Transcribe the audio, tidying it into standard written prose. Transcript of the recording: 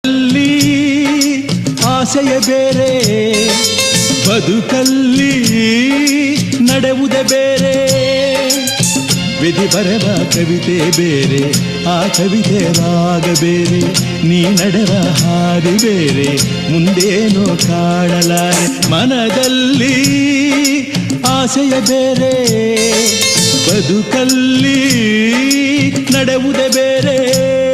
ಅಲ್ಲಿ ಆಸೆಯ ಬೇರೆ, ಬದುಕಲ್ಲಿ ನಡೆಯುವುದೇ ಬೇರೆ. ವಿಧಿ ಬರೆವ ಕವಿತೆ ಬೇರೆ, ಆ ಕವಿತೆ ರಾಗ ಬೇರೆ. ನೀ ನಡೆವ ಹಾದಿ ಬೇರೆ, ಮುಂದೇನೋ ಕಾಣಲಾರೆ. ಮನದಲ್ಲಿ ಆಸೆಯ ಬೇರೆ, ಬದುಕಲ್ಲಿ ನಡೆಯುವುದೇ ಬೇರೆ.